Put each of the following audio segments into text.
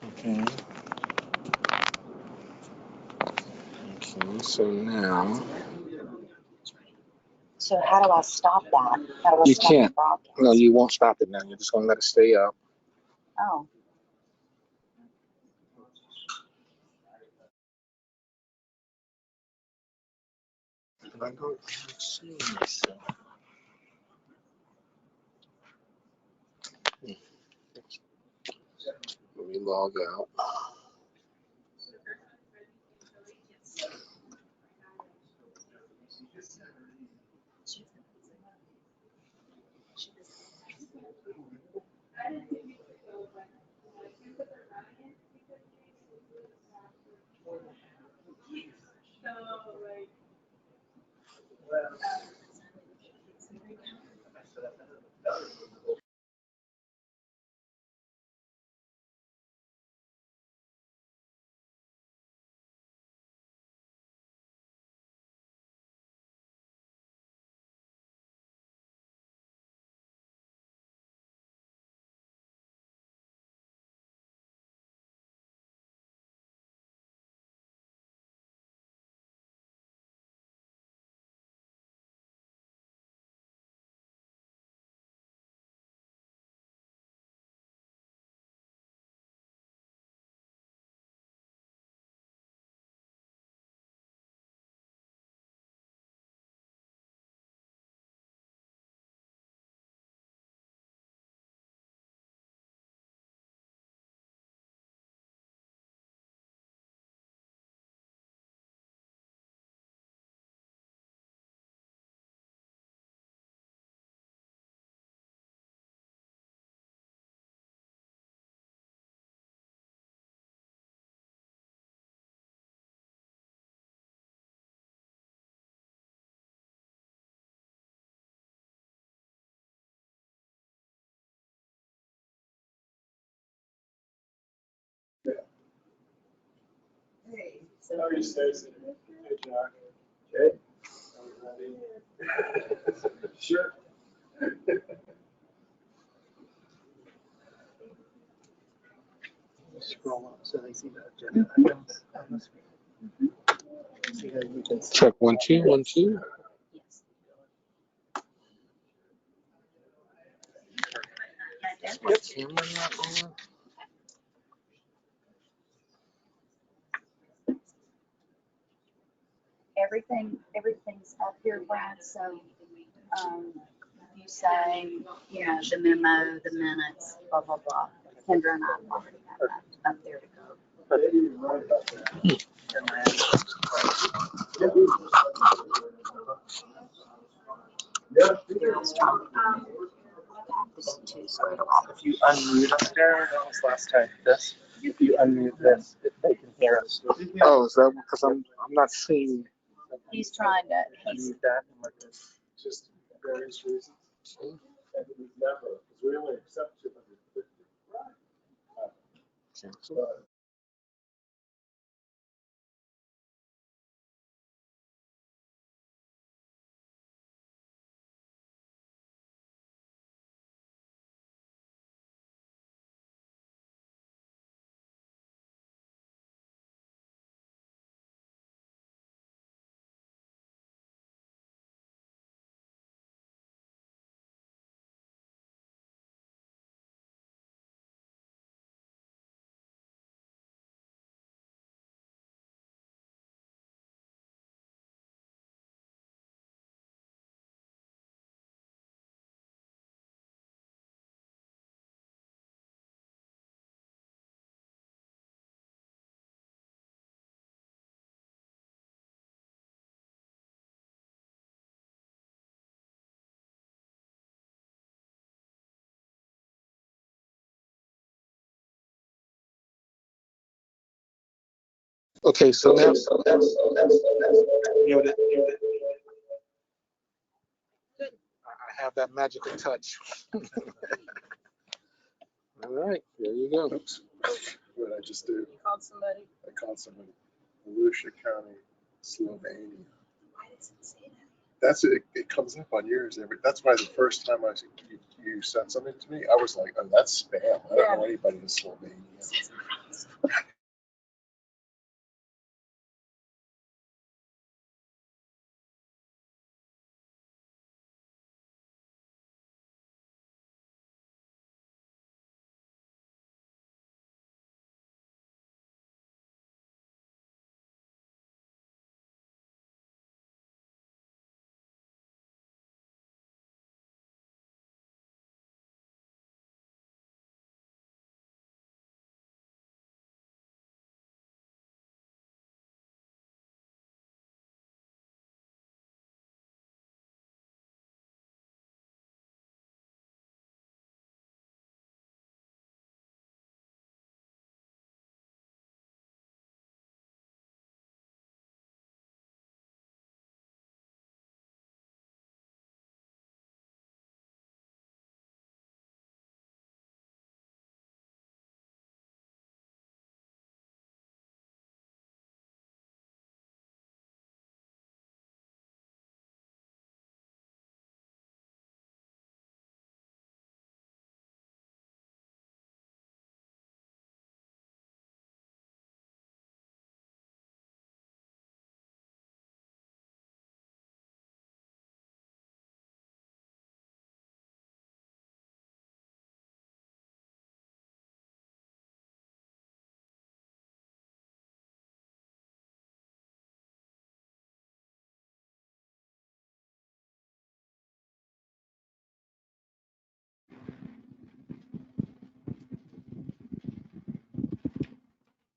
Okay. Okay, so now So how do I stop that? How do I you stop can't. the broadcast? No, you won't stop it now. You're just gonna let it stay up. Oh. If I go see myself. Let me log out. How are you, Stacy? Hey, Jack. Okay. Sure. Scroll up so they see the agenda items on the screen. See how you can see. Check 1 2 1 2. Yes. Camera not on. Everything's up here, Brad. So you say, you know, the memo, the minutes, blah blah blah. Kendra and I already have that up there to go. You're just trying to have to get to squared away. If you unmute up there, that was last time. This. If you unmute this, they can hear us. Oh, is that because I'm not seeing. He's trying to. Unmute that. Just various reasons. And we've never, because we only accept 250. But Okay, so now muted. I have that magical touch. All right, there you go. oops, what did I just do? Called somebody. I called somebody. Volusia County, Slovenia. Why does it say that? That's it. It comes up on yours. That's why the first time you sent something to me, I was like, oh, that's spam. I don't know anybody in Slovenia.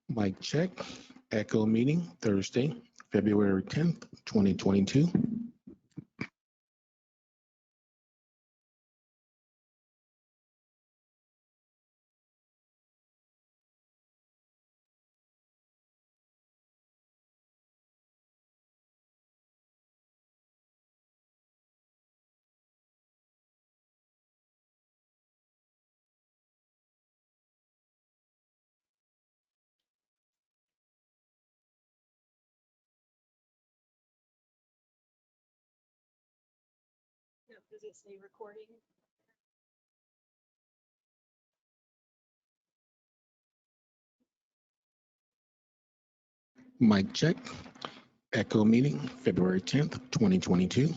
Mic check. Echo meeting Thursday, February 10th, 2022. Does it say recording? Mic check. Echo meeting February 10th, 2022.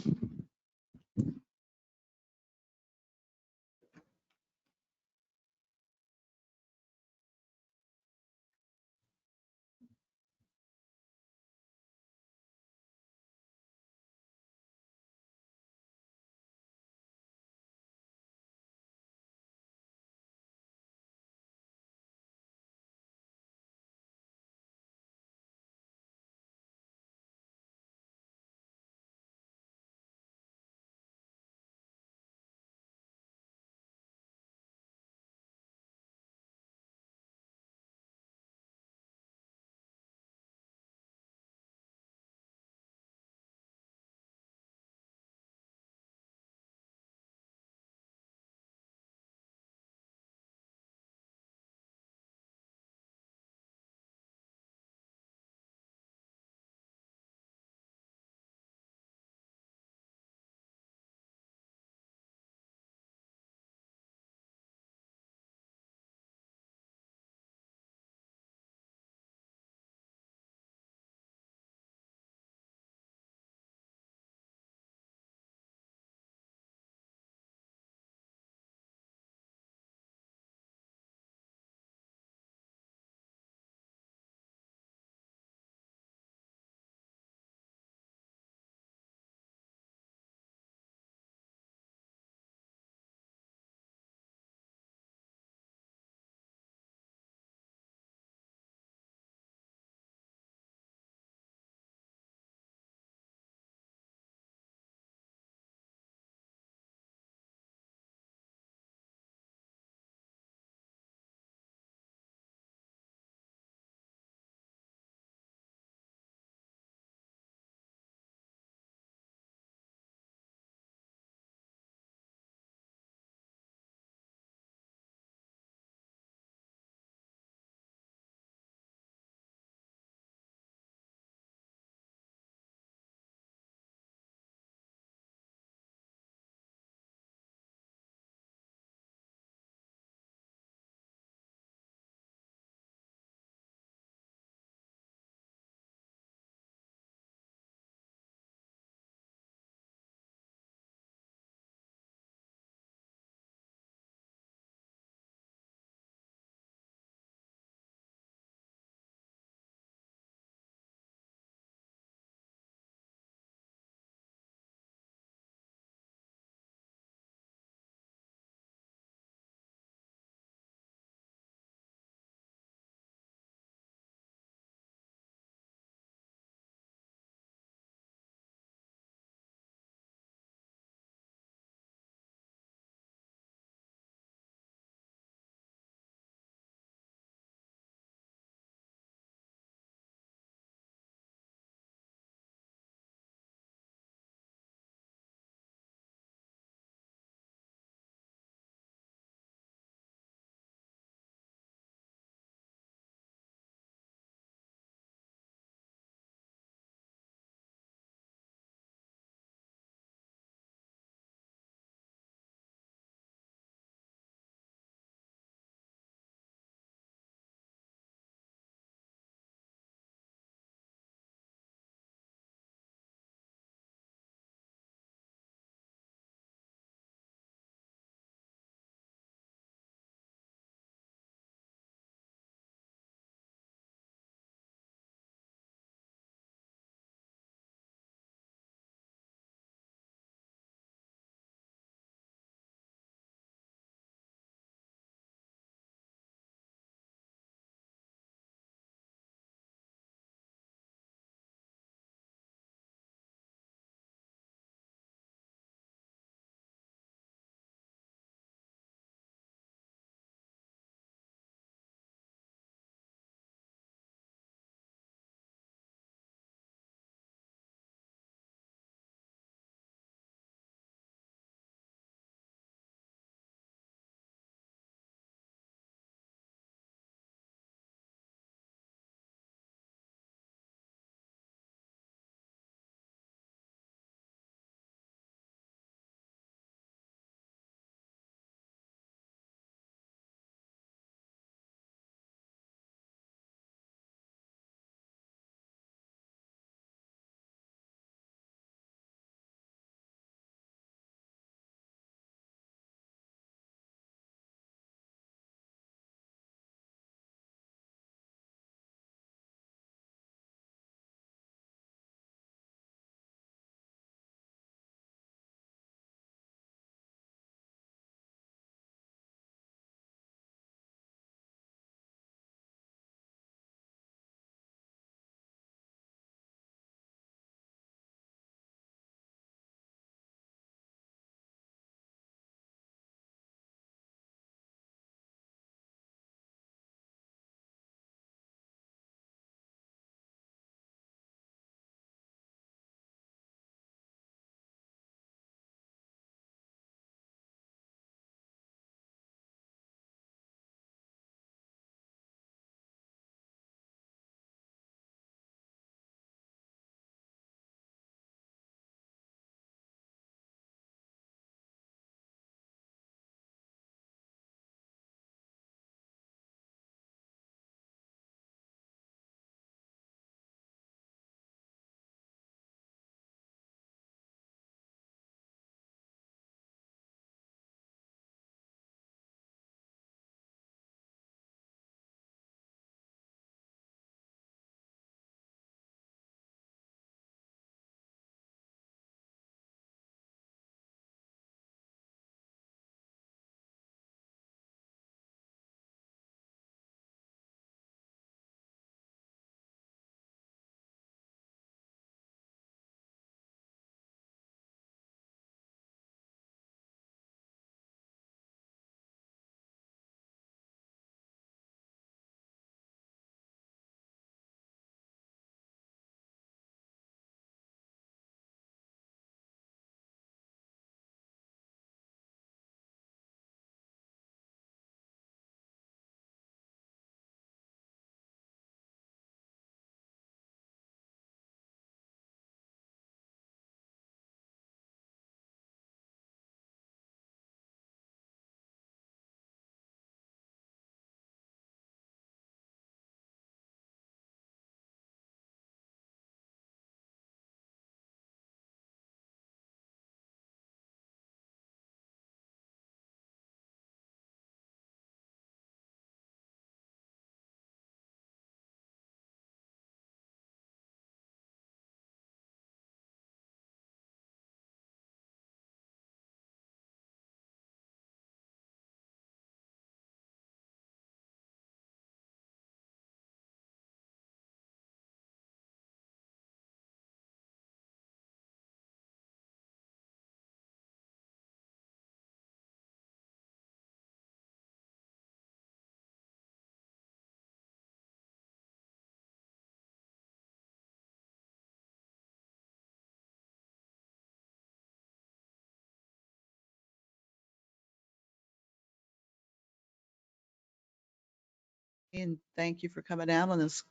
And thank you for coming out on this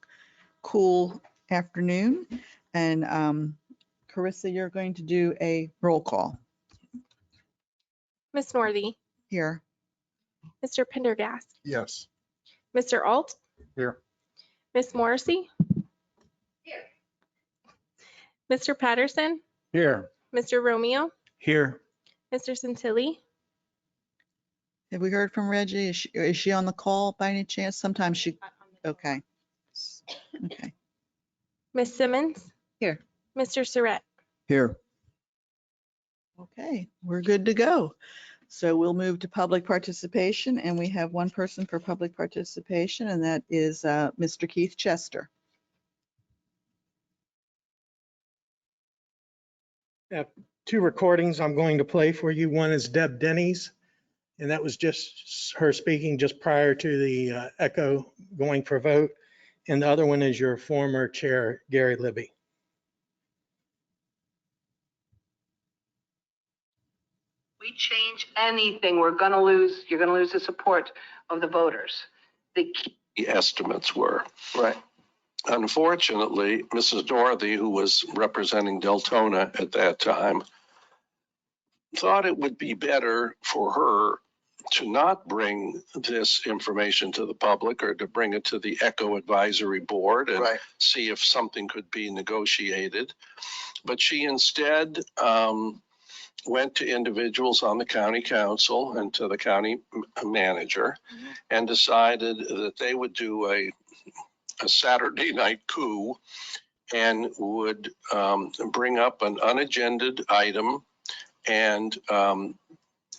cool afternoon. And Carissa, you're going to do a roll call Miss Northey, here. Mr. Pendergast, Yes. Mr. Alt, Here. Miss Morrissey. Here. Mr. Patterson, Here. Mr. Romeo, Here. Mr. Centilli, Have we heard from Reggie? Is she on the call by any chance? Sometimes she, okay. Okay. Miss Simmons. Here. Mr. Surratt. Here. Okay, we're good to go. So we'll move to public participation, and we have one person for public participation, and that is Mr. Keith Chester. Two recordings I'm going to play for you. One is Deb Denny's, and that was just her speaking just prior to the echo going for vote. And the other one is your former chair, Gary Libby. We change anything, you're going to lose the support of the voters. The key estimates were. Right. Unfortunately, Mrs. Dorothy, who was representing Daytona at that time, thought it would be better for her to not bring this information to the public or to bring it to the ECHO Advisory Board and see if something could be negotiated. But she instead went to individuals on the county council and to the county manager and decided that they would do a Saturday night coup and would bring up an unagended item and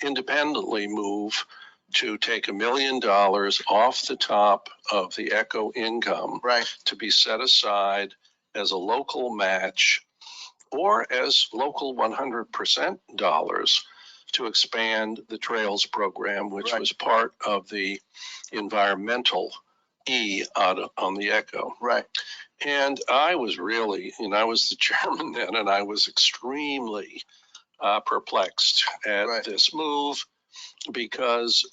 independently move to take $1 million off the top of the ECHO income to be set aside as a local match or as local 100% dollars to expand the trails program, which was part of the environmental E on the ECHO. And I was really, I was the chairman then, and I was extremely perplexed at this move because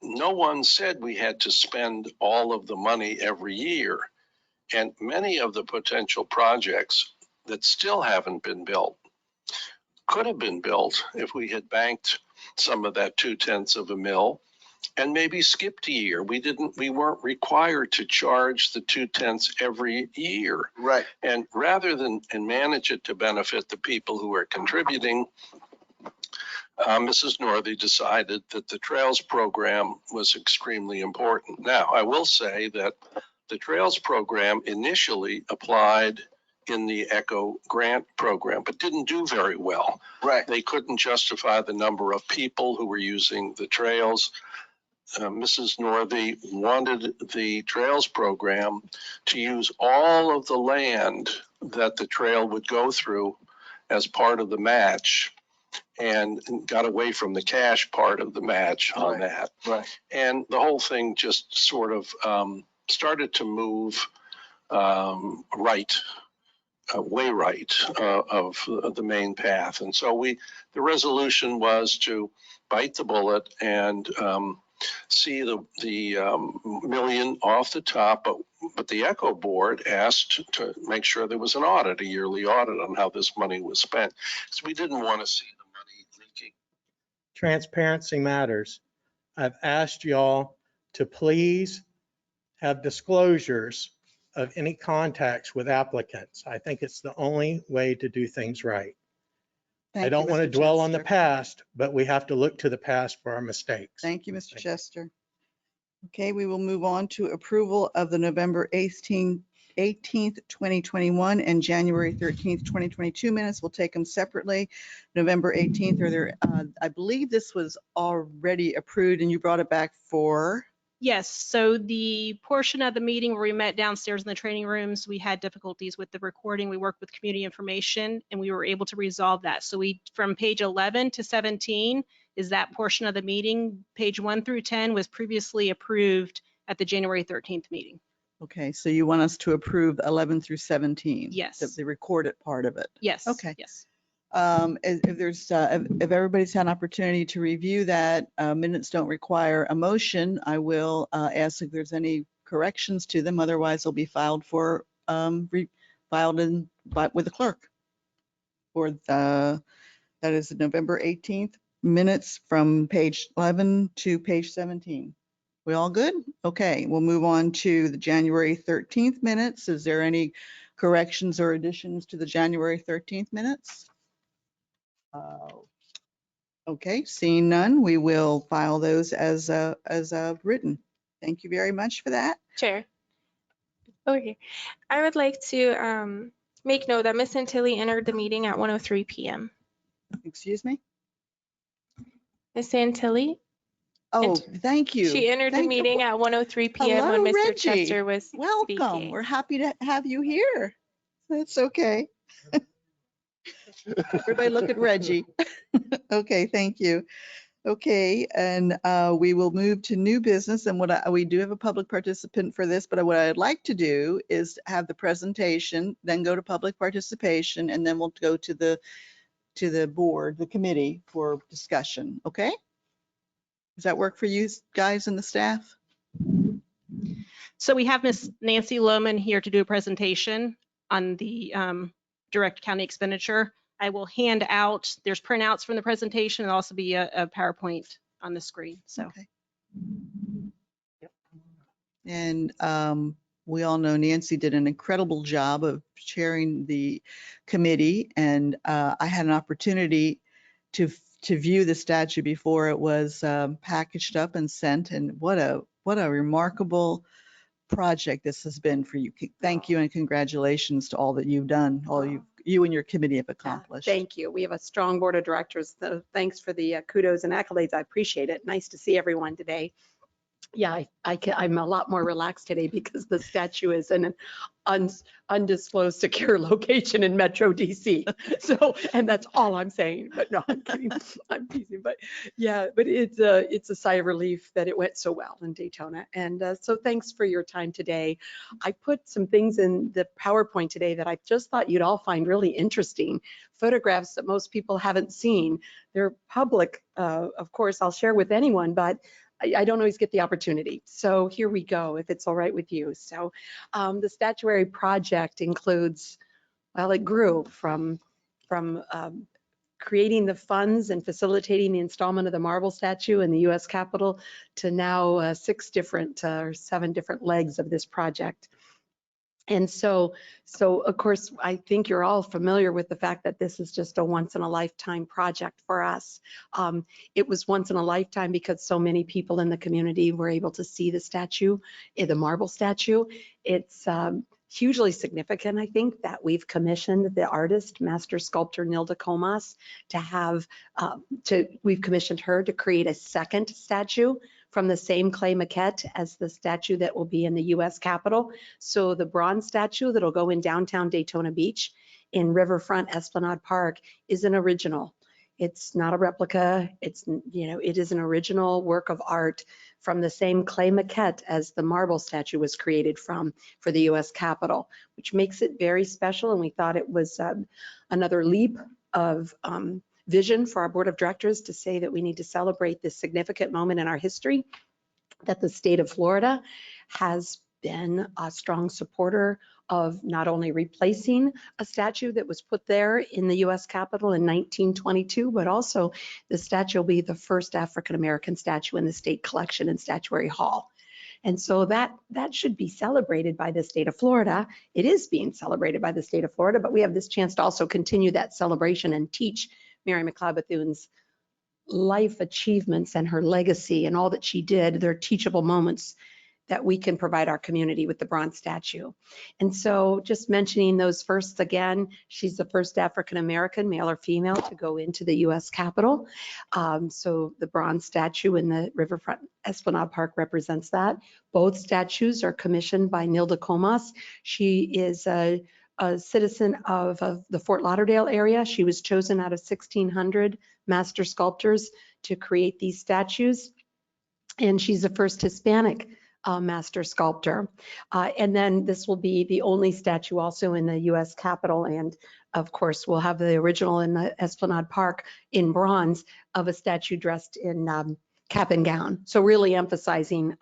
no one said we had to spend all of the money every year. And many of the potential projects that still haven't been built could have been built if we had banked some of that 0.2 of a mil and maybe skipped a year. We weren't required to charge the 0.2 every year. And rather than manage it to benefit the people who are contributing, Mrs. Northey decided that the Trails program was extremely important. Now, I will say that the Trails program initially applied in the ECHO grant program, but didn't do very well. They couldn't justify the number of people who were using the trails. Mrs. Northey wanted the Trails program to use all of the land that the trail would go through as part of the match, and got away from the cash part of the match on that. And the whole thing just sort of started to move way right of the main path. And so the resolution was to bite the bullet and see the $1 million off the top, but the ECHO board asked to make sure there was an audit, a yearly audit on how this money was spent. So we didn't want to see the money leaking. Transparency matters. I've asked y'all to please have disclosures of any contacts with applicants. I think it's the only way to do things right. I don't want to dwell on the past, but we have to look to the past for our mistakes. Thank you, Mr. Chester. Okay, we will move on to approval of the November 18th, 2021 and January 13th, 2022 minutes. We'll take them separately. November 18th, I believe this was already approved and you brought it back for? Yes, so the portion of the meeting where we met downstairs in the training rooms, we had difficulties with the recording. We worked with community information and we were able to resolve that. So from page 11 to 17 is that portion of the meeting. Page 1 through 10 was previously approved at the January 13th meeting. Okay, so you want us to approve 11 through 17? Yes. The recorded part of it? Yes. Okay. Yes. If everybody's had an opportunity to review that, minutes don't require a motion. I will ask if there's any corrections to them. Otherwise, they'll be filed for, with the clerk. For the, that is November 18th minutes from page 11 to page 17. We all good? Okay, we'll move on to the January 13th minutes. Is there any corrections or additions to the January 13th minutes? Okay, seeing none, we will file those as written. Thank you very much for that. Chair. Okay. I would like to make note that Ms. Antilli entered the meeting at 1:03 p.m. Excuse me? Ms. Antilli, Oh, thank you. she entered the Thank you. meeting at 1:03 p.m. when Hello, Mr. Reggie. Chester was Welcome. speaking. We're happy to have you here. That's okay. Everybody look at Reggie. Okay, thank you. Okay, and we will move to new business. And we do have a public participant for this, but what I'd like to do is have the presentation, then go to public participation, and then we'll go to the board, the committee for discussion. Okay? Does that work for you guys and the staff? So we have Miss Nancy Lohman here to do a presentation on the direct county expenditure. I will hand out, there's printouts from the presentation, and also be a PowerPoint on the screen. So. Okay. And we all know Nancy did an incredible job of chairing the committee, and I had an opportunity to view the statue before it was packaged up and sent, and what a remarkable project this has been for you. Thank you and congratulations to all that you've done, all you and your committee have accomplished. Thank you. We have a strong board of directors. So thanks for the kudos and accolades. I appreciate it. Nice to see everyone today. Yeah, I'm a lot more relaxed today because the statue is in an undisclosed secure location in Metro DC. So, and that's all I'm saying, but no, I'm kidding. I'm teasing, but yeah, but it's a sigh of relief that it went so well in Daytona. And so thanks for your time today. I put some things in the PowerPoint today that I just thought you'd all find really interesting. Photographs that most people haven't seen. They're public, of course, I'll share with anyone, but I don't always get the opportunity. So here we go, if it's all right with you. So the statuary project includes, well, it grew from creating the funds and facilitating the installment of the marble statue in the US Capitol to now 7 different legs of this project. And so of course, I think you're all familiar with the fact that this is just a once in a lifetime project for us. It was once in a lifetime because so many people in the community were able to see the statue, the marble statue. It's hugely significant, I think, that we've commissioned the artist, master sculptor Nilda Comas, we've commissioned her to create a second statue from the same clay maquette as the statue that will be in the US Capitol. So the bronze statue that'll go in downtown Daytona Beach in Riverfront Esplanade Park is an original. It's not a replica. It's, it is an original work of art from the same clay maquette as the marble statue was created from for the US Capitol, which makes it very special. And we thought it was another leap of vision for our board of directors to say that we need to celebrate this significant moment in our history, that the state of Florida has been a strong supporter of not only replacing a statue that was put there in the US Capitol in 1922, but also the statue will be the first African-American statue in the state collection and statuary hall. And so that should be celebrated by the state of Florida. It is being celebrated by the state of Florida, but we have this chance to also continue that celebration and teach Mary McLeod Bethune's life achievements and her legacy and all that she did. They're teachable moments that we can provide our community with the bronze statue. And so just mentioning those first again, she's the first African-American, male or female, to go into the US Capitol. So the bronze statue in the Riverfront Esplanade Park represents that. Both statues are commissioned by Nilda Comas. She is a citizen of the Fort Lauderdale area. She was chosen out of 1,600 master sculptors to create these statues. And she's the first Hispanic master sculptor. And then this will be the only statue also in the US Capitol. And of course, we'll have the original in the Esplanade Park in bronze of a statue dressed in cap and gown. So really emphasizing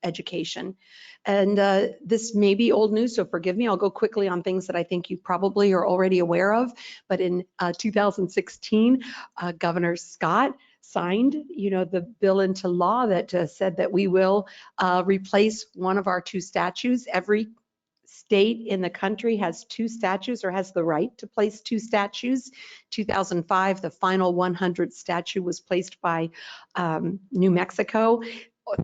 education. And this may be old news, so forgive me. I'll go quickly on things that I think you probably are already aware of. But in 2016, Governor Scott signed, the bill into law that said that we will replace one of our 2 statues. Every state in the country has 2 statues or has the right to place 2 statues. 2005, the final 100th statue was placed by New Mexico.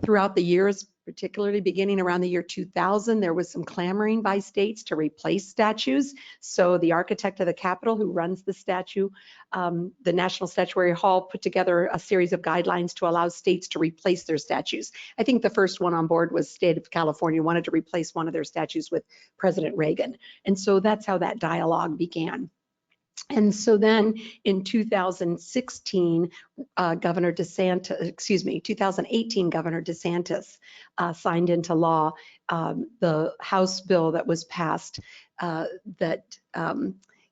Throughout the years, particularly beginning around the year 2000, there was some clamoring by states to replace statues. So the architect of the Capitol, who runs the statue, the National Statuary Hall, put together a series of guidelines to allow states to replace their statues. I think the first one on board was state of California wanted to replace one of their statues with President Reagan. And so that's how that dialogue began. And so then in 2018, Governor DeSantis signed into law the House bill that was passed that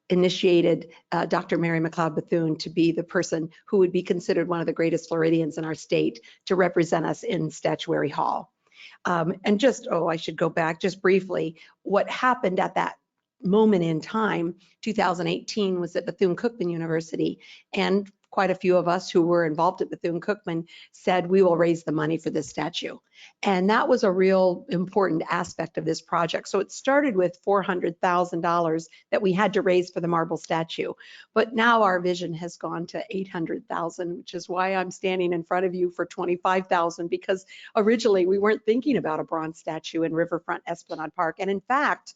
initiated Dr. Mary McLeod Bethune to be the person who would be considered one of the greatest Floridians in our state to represent us in Statuary Hall. And just, I should go back just briefly. What happened at that moment in time, 2018, was at Bethune-Cookman University, and quite a few of us who were involved at Bethune-Cookman said we will raise the money for this statue. And that was a real important aspect of this project. So it started with $400,000 that we had to raise for the marble statue, but now our vision has gone to $800,000, which is why I'm standing in front of you for $25,000, because originally we weren't thinking about a bronze statue in Riverfront Esplanade Park. And in fact,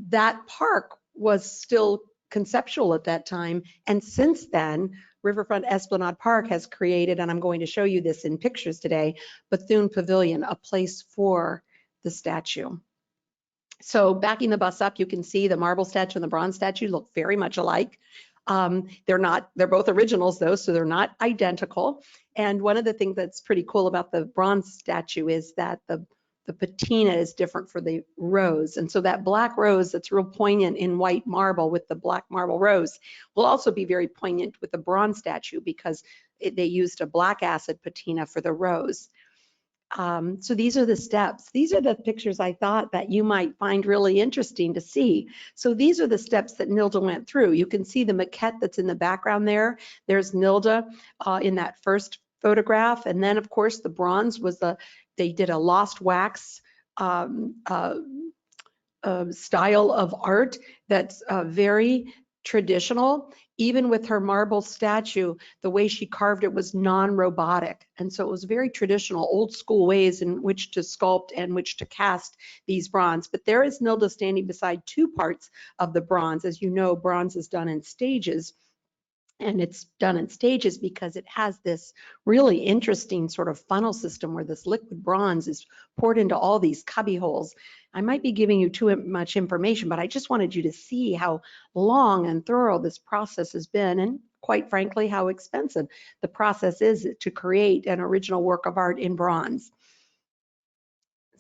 that park was still conceptual at that time. And since then, Riverfront Esplanade Park has created, and I'm going to show you this in pictures today, Bethune Pavilion, a place for the statue. So backing the bus up, you can see the marble statue and the bronze statue look very much alike. They're both originals though, so they're not identical. And one of the things that's pretty cool about the bronze statue is that the patina is different for the rose. And so that black rose that's real poignant in white marble with the black marble rose will also be very poignant with the bronze statue, because they used a black acid patina for the rose. So these are the steps. These are the pictures I thought that you might find really interesting to see. So these are the steps that Nilda went through. You can see the maquette that's in the background there. There's Nilda in that first photograph. And then of course the bronze was they did a lost wax style of art that's very traditional. Even with her marble statue, the way she carved it was non-robotic. And so it was very traditional, old school ways in which to sculpt and which to cast these bronze. But there is Nilda standing beside 2 parts of the bronze. As you know, bronze is done in stages. And it's done in stages because it has this really interesting sort of funnel system where this liquid bronze is poured into all these cubby holes. I might be giving you too much information, but I just wanted you to see how long and thorough this process has been, and quite frankly, how expensive the process is to create an original work of art in bronze.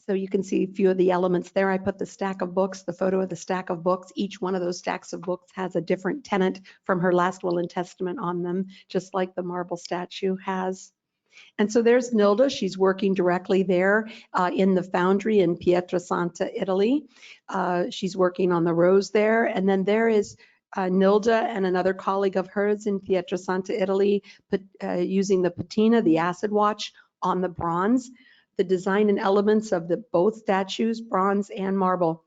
So you can see a few of the elements there. I put the stack of books, the photo of the stack of books. Each one of those stacks of books has a different tenant from her last will and testament on them, just like the marble statue has. And so there's Nilda. She's working directly there in the foundry in Pietrasanta, Italy. She's working on the rose there. And then there is Nilda and another colleague of hers in Pietrasanta, Italy, using the patina, the acid wash, on the bronze. The design and elements of both statues, bronze and marble,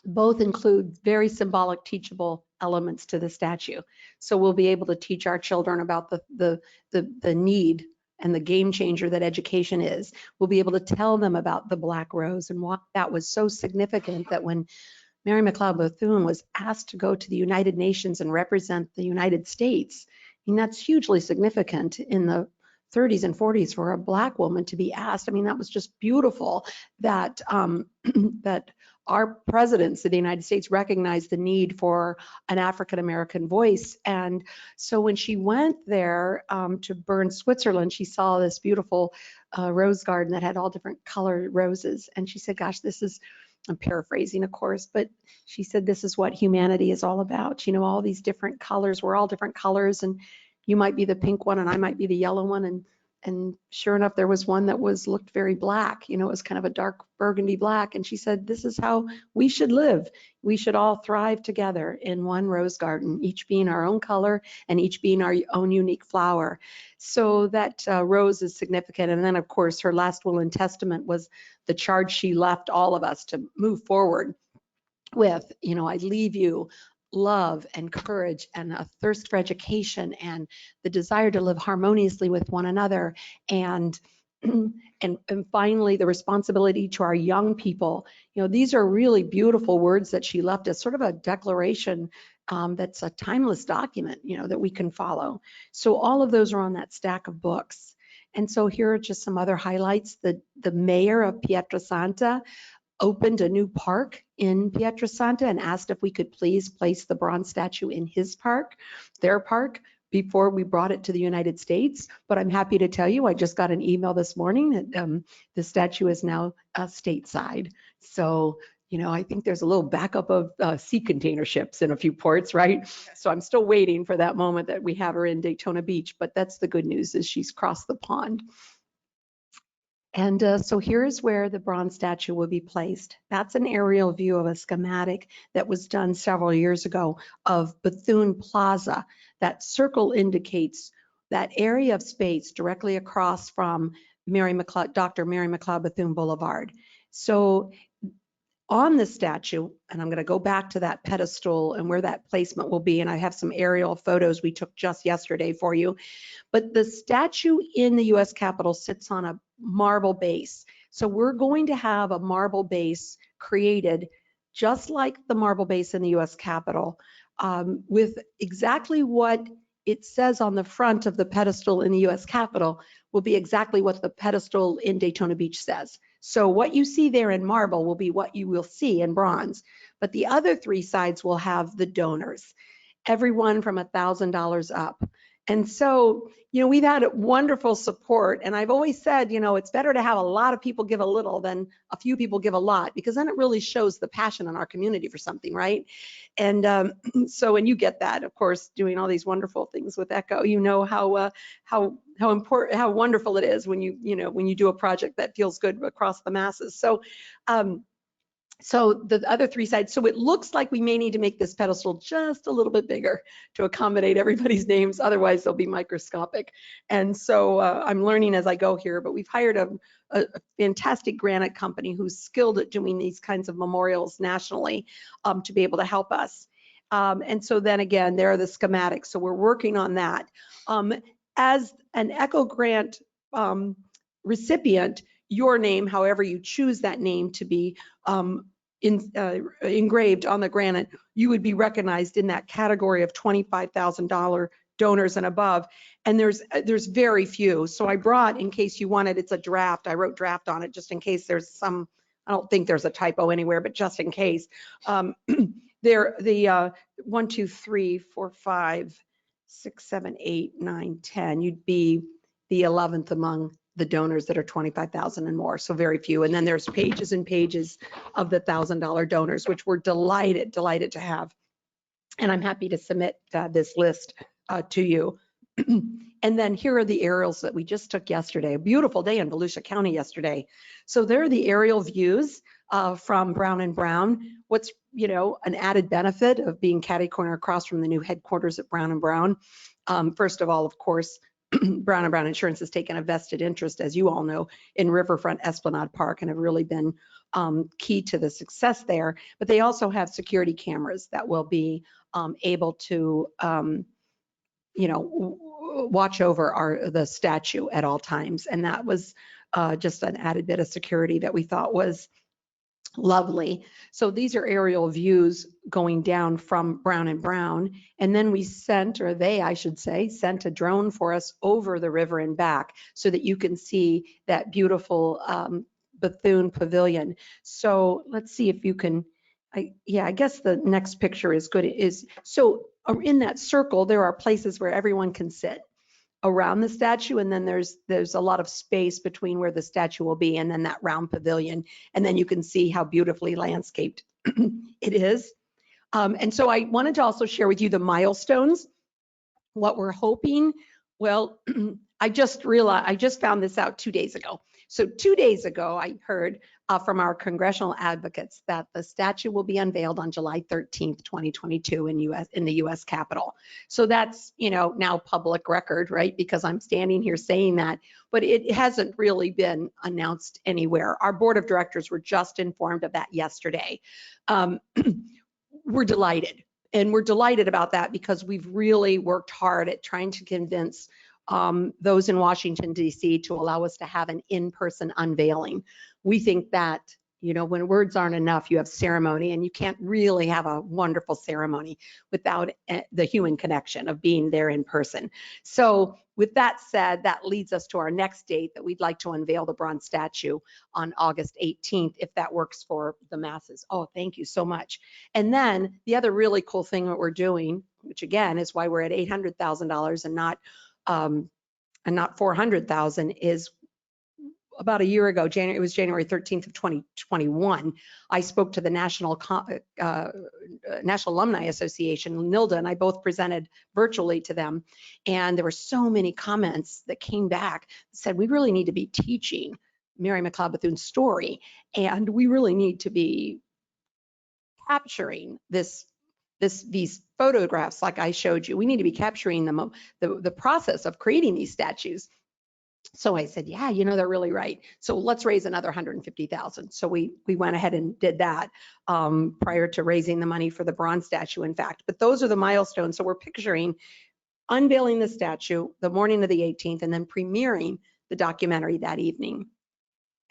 both include very symbolic, teachable elements to the statue. So we'll be able to teach our children about the need and the game changer that education is. We'll be able to tell them about the black rose and why that was so significant, that when Mary McLeod Bethune was asked to go to the United Nations and represent the United States, I mean, that's hugely significant in the 30s and 40s for a Black woman to be asked. I mean, that was just beautiful that that our presidents of the United States recognized the need for an African-American voice. And so when she went there to Bern, Switzerland, she saw this beautiful rose garden that had all different colored roses. And she said, gosh, this is, I'm paraphrasing, of course, but she said, this is what humanity is all about. You know, all these different colors, we're all different colors, and you might be the pink one and I might be the yellow one, and And sure enough, there was one that looked very black. You know, it was kind of a dark burgundy black. And she said, this is how we should live. We should all thrive together in one rose garden, each being our own color and each being our own unique flower. So that rose is significant. And then, of course, her last will and testament was the charge she left all of us to move forward with. You know, I leave you love and courage and a thirst for education and the desire to live harmoniously with one another, and and finally the responsibility to our young people. You know, these are really beautiful words that she left as sort of a declaration that's a timeless document, you know, that we can follow. So all of those are on that stack of books. And so here are just some other highlights. The mayor of Pietrasanta opened a new park in Pietrasanta and asked if we could please place the bronze statue in his park, their park, before we brought it to the United States. But I'm happy to tell you, I just got an email this morning that the statue is now stateside. So, you know, I think there's a little backup of sea container ships in a few ports, right? So I'm still waiting for that moment that we have her in Daytona Beach, but that's the good news, is she's crossed the pond. And so here's where the bronze statue will be placed. That's an aerial view of a schematic that was done several years ago of Bethune Plaza. That circle indicates that area of space directly across from Dr. Mary McLeod Bethune Boulevard. So on the statue, and I'm going to go back to that pedestal and where that placement will be, and I have some aerial photos we took just yesterday for you. But the statue in the U.S. Capitol sits on a marble base. So we're going to have a marble base created just like the marble base in the U.S. Capitol, with exactly what it says on the front of the pedestal in the U.S. Capitol will be exactly what the pedestal in Daytona Beach says. So what you see there in marble will be what you will see in bronze, but the other three sides will have the donors, everyone from $1,000 up. And so, you know, we've had wonderful support, and I've always said, you know, it's better to have a lot of people give a little than a few people give a lot, because then it really shows the passion in our community for something, right? And so, and you get that, of course, doing all these wonderful things with ECHO. You know how important, how wonderful it is when you do a project that feels good across the masses. So. So the other three sides, so it looks like we may need to make this pedestal just a little bit bigger to accommodate everybody's names, otherwise they'll be microscopic. And so I'm learning as I go here, but we've hired a fantastic granite company who's skilled at doing these kinds of memorials nationally to be able to help us. And so then again, there are the schematics, so we're working on that. As an ECHO grant recipient, your name, however you choose that name to be engraved on the granite, you would be recognized in that category of $25,000 donors and above. And there's very few. So I brought, in case you wanted, it's a draft. I wrote draft on it just in case there's some, I don't think there's a typo anywhere, but just in case. There, the 1, 2, 3, 4, 5, 6, 7, 8, 9, 10, you'd be the 11th among the donors that are 25,000 and more, so very few. And then there's pages and pages of the $1,000 donors, which we're delighted to have. And I'm happy to submit this list to you. And then here are the aerials that we just took yesterday. A beautiful day in Volusia County yesterday. So there are the aerial views from Brown and Brown. What's, you know, an added benefit of being catty corner across from the new headquarters at Brown and Brown. First of all, of course, Brown and Brown Insurance has taken a vested interest, as you all know, in Riverfront Esplanade Park and have really been key to the success there. But they also have security cameras that will be able to, you know, watch over the statue at all times. And that was just an added bit of security that we thought was lovely. So these are aerial views going down from Brown and Brown. And then we sent, or they, I should say, sent a drone for us over the river and back so that you can see that beautiful Bethune Pavilion. So let's see if you can, I guess the next picture is good. So in that circle, there are places where everyone can sit around the statue, and then there's a lot of space between where the statue will be and then that round pavilion, and then you can see how beautifully landscaped it is. And so I wanted to also share with you the milestones. What we're hoping, well, I just realized, I just found this out 2 days ago. So 2 days ago, I heard from our congressional advocates that the statue will be unveiled on July 13th, 2022 in the US Capitol. So that's, now public record, right? Because I'm standing here saying that, but it hasn't really been announced anywhere. Our board of directors were just informed of that yesterday. We're delighted. And we're delighted about that because we've really worked hard at trying to convince those in Washington, D.C. to allow us to have an in-person unveiling. We think that, when words aren't enough, you have ceremony, and you can't really have a wonderful ceremony without the human connection of being there in person. So with that said, that leads us to our next date that we'd like to unveil the bronze statue on August 18th, if that works for the masses. Oh, thank you so much. And then the other really cool thing that we're doing, which again is why we're at $800,000 and not 400,000, is about a year ago, it was January 13th of 2021, I spoke to the National Alumni Association, NILDA, and I both presented virtually to them. And there were so many comments that came back that said, we really need to be teaching Mary McLeod Bethune's story. And we really need to be capturing these photographs like I showed you. We need to be capturing the process of creating these statues. So I said, yeah, they're really right. So let's raise another 150,000. So we went ahead and did that prior to raising the money for the bronze statue, in fact. But those are the milestones. So we're picturing unveiling the statue the morning of the 18th and then premiering the documentary that evening.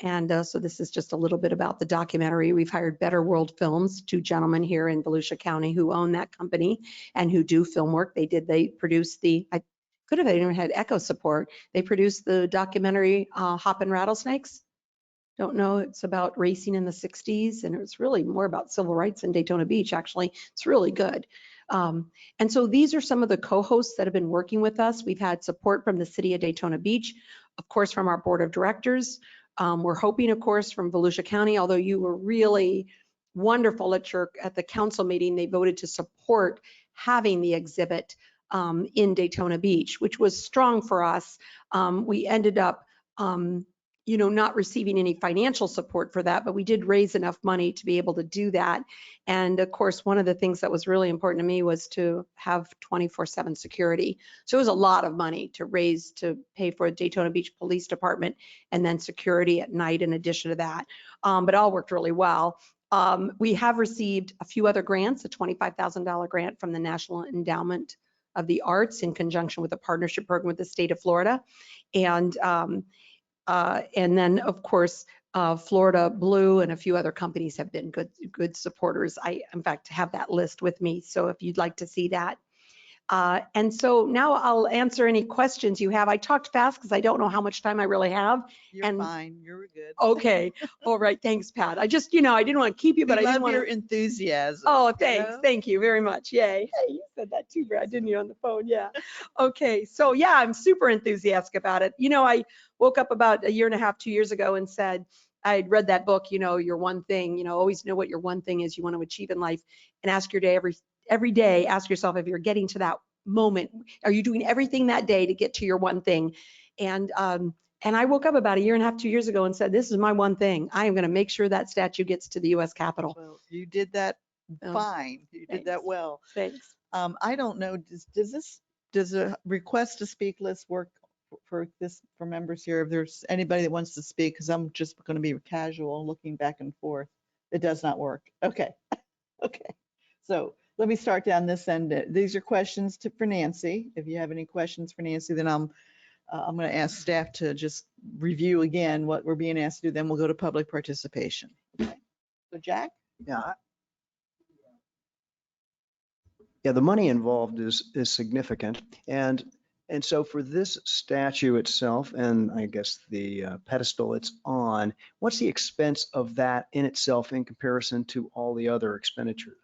And so this is just a little bit about the documentary. We've hired Better World Films, 2 gentlemen here in Volusia County who own that company and who do film work. They produced I could have even had Echo support. They produced the documentary Hoppin' Rattlesnakes. Don't know, it's about racing in the 60s, and it's really more about civil rights in Daytona Beach, actually. It's really good. And so these are some of the co-hosts that have been working with us. We've had support from the city of Daytona Beach, of course, from our board of directors. We're hoping, of course, from Volusia County, although you were really wonderful at the council meeting, they voted to support having the exhibit in Daytona Beach, which was strong for us. We ended up, not receiving any financial support for that, but we did raise enough money to be able to do that. And of course, one of the things that was really important to me was to have 24/7 security. So it was a lot of money to raise to pay for a Daytona Beach Police Department and then security at night in addition to that. But it all worked really well. We have received a few other grants, a $25,000 grant from the National Endowment of the Arts in conjunction with a partnership program with the state of Florida. And then of course, Florida Blue and a few other companies have been good supporters. I, in fact, have that list with me. So if you'd like to see that. And so now I'll answer any questions you have. I talked fast because I don't know how much time I really have. You're fine. You're good. Okay. All right. Thanks, Pat. I just, I didn't want to keep you, but I didn't want your to. enthusiasm. Oh, thanks. Thank you very much. Yay. Hey, you said that too, Brad, didn't you, on the phone? Yeah. Okay. So yeah, I'm super enthusiastic about it. I woke up about a year and a half, 2 years ago and said, I'd read that book, your one thing, always know what your one thing is you want to achieve in life, and ask your day every day, ask yourself if you're getting to that moment, are you doing everything that day to get to your one thing? And I woke up about a year and a half, 2 years ago and said, this is my one thing. I am going to make sure that statue gets to the US Capitol. Well, you did that fine. You did that well. Thanks. I don't know, does a request to speak list work for members here? If there's anybody that wants to speak, because I'm just going to be casual looking back and forth. It does not work. Okay. Okay. So let me start down this end. These are questions for Nancy. If you have any questions for Nancy, then I'm going to ask staff to just review again what we're being asked to do. Then we'll go to public participation. Okay. So Jack? Yeah. Yeah, the money involved is significant. And so for this statue itself, and I guess the pedestal it's on, what's the expense of that in itself in comparison to all the other expenditures?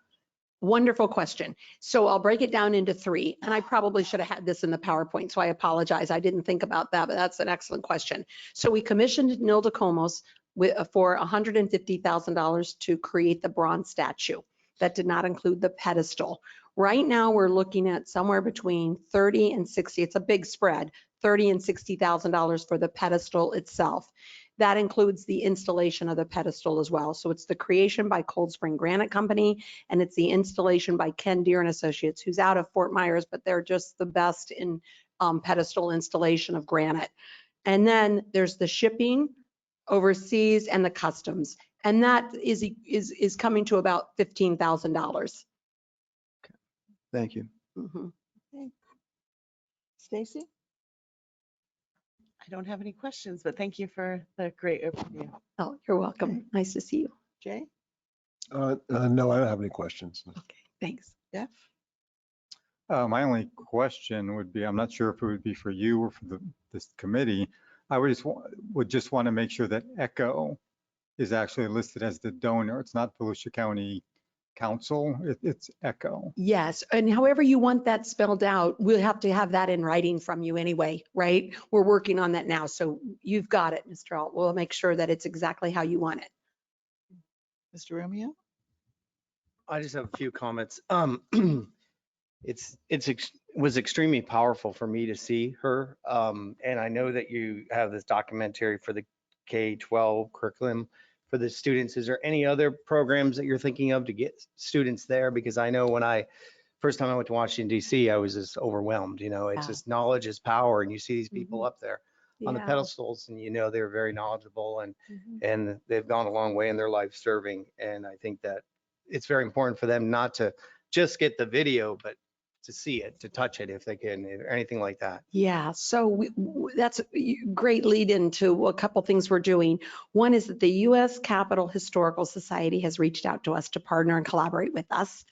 Wonderful question. So I'll break it down into 3, and I probably should have had this in the PowerPoint, so I apologize. I didn't think about that, but that's an excellent question. So we commissioned Nilda Comos for $150,000 to create the bronze statue. That did not include the pedestal. Right now, we're looking at somewhere between 30 and 60. It's a big spread. $30,000 and $60,000 for the pedestal itself. That includes the installation of the pedestal as well. So it's the creation by Cold Spring Granite Company, and it's the installation by Ken Deere and Associates, who's out of Fort Myers, but they're just the best in pedestal installation of granite. And then there's the shipping overseas and the customs. And that is coming to about $15,000. Thank you. Mhm. Stacy? I don't have any questions, but thank you for the great overview. Oh, you're welcome. Nice to see you. Jay? No, I don't have any questions. Okay, thanks. Jeff? My only question would be, I'm not sure if it would be for you or for this committee. I would just want to make sure that ECHO is actually listed as the donor. It's not Volusia County Council, it's ECHO. Yes, and however you want that spelled out, we'll have to have that in writing from you anyway, right? We're working on that now, so you've got it, Mr. Alt. We'll make sure that it's exactly how you want it. Mr. Romeo? I just have a few comments. Was extremely powerful for me to see her. And I know that you have this documentary for the K-12 curriculum for the students. Is there any other programs that you're thinking of to get students there? Because I know when first time I went to Washington DC, I was just overwhelmed. You know, it's Yeah. just knowledge is power, and you see these people up there on the Yeah. pedestals, and you know they're very knowledgeable, and they've gone a long way in their life serving. And I think that it's very important for them not to just get the video, but to see it, to touch it if they can, or anything like that. Yeah, so that's a great lead into a couple things we're doing. One is that the U.S. Capitol Historical Society has reached out to us to partner and collaborate with us.